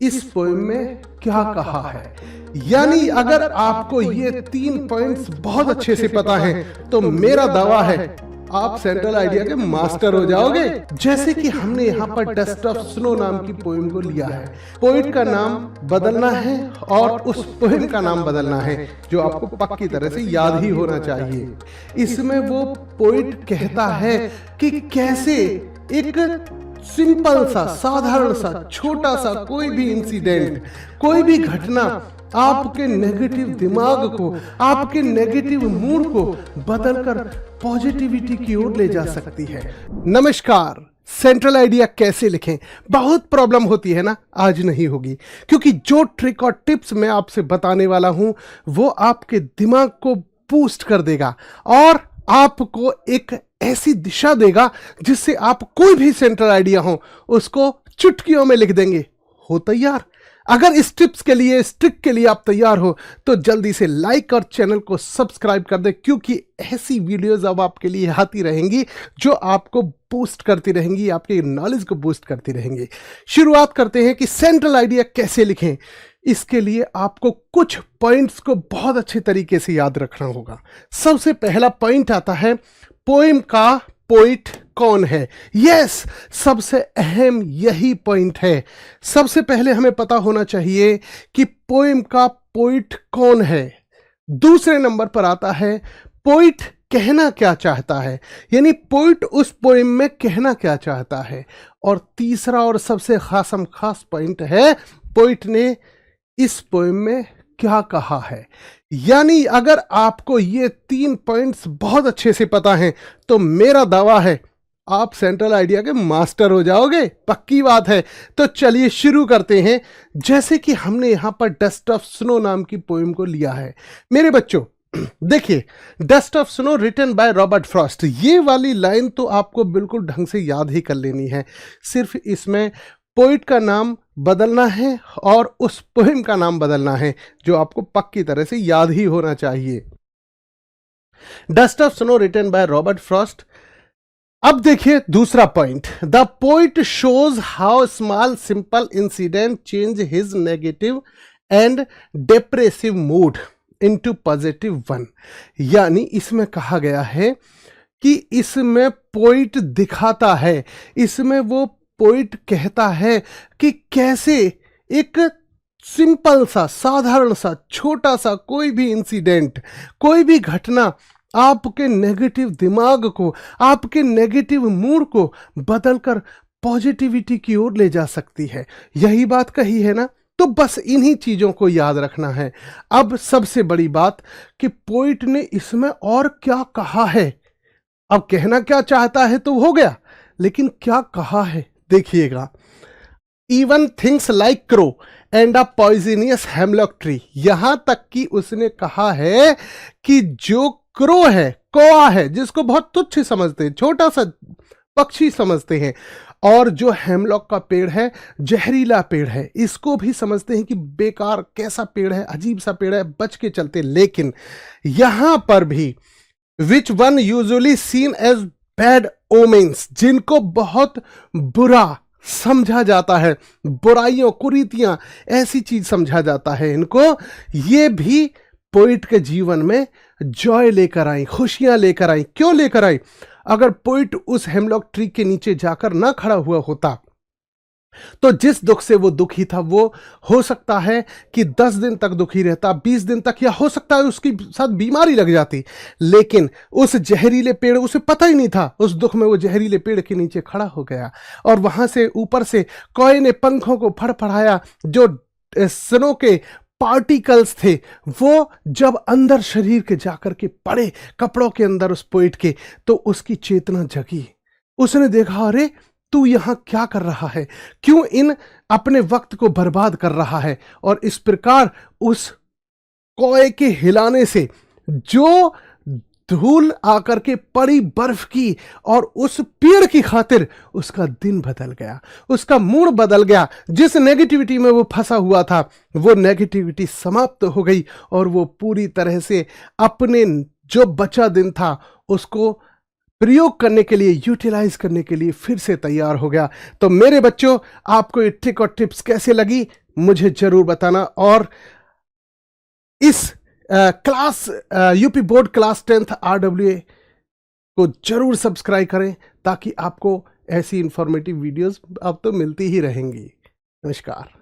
इस पोएम में क्या कहा है। यानी अगर आपको ये 3 पॉइंट्स बहुत अच्छे से पता है तो मेरा दावा है आप सेंट्रल आइडिया के मास्टर हो जाओगे। जैसे कि हमने यहाँ पर डस्ट ऑफ स्नो नाम की पोएम को लिया है, पोइट का नाम बदलना है और उस पोएम का नाम बदलना है जो आपको पक्की तरह से याद ही होना चाहिए। इसमें वो पोइट कहता है कि कैसे एक सिंपल सा, साधारण सा, छोटा सा कोई भी इंसिडेंट, कोई भी घटना आपके नेगेटिव दिमाग को, आपके नेगेटिव मूड को बदलकर पॉजिटिविटी की ओर ले जा सकती है। नमस्कार, सेंट्रल आइडिया कैसे लिखें, बहुत प्रॉब्लम होती है ना, आज नहीं होगी, क्योंकि जो ट्रिक और टिप्स मैं आपसे बताने वाला हूं वो आपके दिमाग को बूस्ट कर देगा और आपको एक ऐसी दिशा देगा जिससे आप कोई भी सेंट्रल आइडिया हो उसको चुटकियों में लिख देंगे। हो तैयार? अगर इस टिप्स के लिए, इस ट्रिक के लिए आप तैयार हो तो जल्दी से लाइक और चैनल को सब्सक्राइब कर दे, क्योंकि ऐसी वीडियोस अब आपके लिए आती रहेंगी जो आपको बूस्ट करती रहेंगी, आपके नॉलेज को बूस्ट करती रहेंगी। शुरुआत करते हैं कि सेंट्रल आइडिया कैसे लिखें। इसके लिए आपको कुछ पॉइंट्स को बहुत अच्छे तरीके से याद रखना होगा। सबसे पहला पॉइंट आता है पोएम का पोइट कौन है। यस, सबसे अहम यही पॉइंट है। सबसे पहले हमें पता होना चाहिए कि पोएम का पोइट कौन है। दूसरे नंबर पर आता है पोइट कहना क्या चाहता है, यानी पोइट उस पोएम में कहना क्या चाहता है। और तीसरा और सबसे खास पॉइंट है पोइट ने इस पोएम में क्या कहा है। यानी अगर आपको ये 3 पॉइंट्स बहुत अच्छे से पता हैं तो मेरा दावा है आप सेंट्रल आइडिया के मास्टर हो जाओगे, पक्की बात है। तो चलिए शुरू करते हैं। जैसे कि हमने यहां पर डस्ट ऑफ स्नो नाम की पोएम को लिया है। मेरे बच्चों देखिए, dust of snow written by Robert Frost, ये वाली लाइन तो आपको बिल्कुल ढंग से याद ही कर लेनी है। सिर्फ इसमें पोइट का नाम बदलना है और उस पोएम का नाम बदलना है जो आपको पक्की तरह से याद ही होना चाहिए। Dust of snow written by Robert Frost. अब देखिए दूसरा point, the poet shows how small simple incident change his negative and depressive mood into positive one. यानी इसमें कहा गया है कि इसमें पोइट दिखाता है, इसमें वो पोइट कहता है कि कैसे एक सिंपल सा, साधारण सा, छोटा सा कोई भी इंसिडेंट, कोई भी घटना आपके नेगेटिव दिमाग को, आपके नेगेटिव मूड को बदलकर पॉजिटिविटी की ओर ले जा सकती है। यही बात कही है ना, तो बस इन्हीं चीजों को याद रखना है। अब सबसे बड़ी बात कि पोइट ने इसमें और क्या कहा है। अब कहना क्या चाहता है तो हो गया, लेकिन क्या कहा है देखिएगा। Even things like crow and a poisonous hemlock tree, यहां तक कि उसने कहा है कि जो क्रो है, कौआ है, जिसको बहुत तुच्छ समझते हैं, छोटा सा पक्षी समझते हैं, और जो हेमलॉक का पेड़ है, जहरीला पेड़ है, इसको भी समझते हैं कि बेकार, कैसा पेड़ है, अजीब सा पेड़ है, बच के चलते। लेकिन यहां पर भी which one usually seen as bad omens, जिनको बहुत बुरा समझा जाता है, बुराइयों, कुरीतियां, ऐसी चीज समझा जाता है इनको, ये भी पोइट के जीवन में जॉय लेकर आई, खुशियां लेकर आई। क्यों लेकर आई? अगर पोइट उस हेमलॉक ट्री के नीचे जाकर ना खड़ा हुआ होता तो जिस दुख से वो दुखी था वो हो सकता है कि 10 दिन तक दुखी रहता, 20 दिन तक, या हो सकता है उसके साथ बीमारी लग जाती। लेकिन उस जहरीले पेड़, उसे पता ही नहीं था, उस दुख में वो जहरीले पेड़ के नीचे खड़ा हो गया और वहां से ऊपर से कौए ने पंखों को फड़फड़ाया। जो स्नो के पार्टिकल्स थे वो जब अंदर शरीर के जाकर के पड़े, कपड़ों के अंदर उस पोइट के, तो उसकी चेतना जगी। उसने देखा, अरे तू यहां क्या कर रहा है, क्यों इन अपने वक्त को बर्बाद कर रहा है। और इस प्रकार उस कौए के हिलाने से जो धूल आकर के पड़ी बर्फ की, और उस पेड़ की खातिर उसका दिन बदल गया, उसका मूड बदल गया। जिस नेगेटिविटी में वो फंसा हुआ था वो नेगेटिविटी समाप्त हो गई और वो पूरी तरह से अपने जो बचा दिन था उसको प्रयोग करने के लिए, यूटिलाइज करने के लिए फिर से तैयार हो गया। तो मेरे बच्चों, आपको ये ट्रिक और टिप्स कैसे लगी मुझे जरूर बताना। और इस class UP board class 10th RWA को जरूर सब्सक्राइब करें, ताकि आपको ऐसी इंफॉर्मेटिव वीडियोस अब तो मिलती ही रहेंगी। नमस्कार।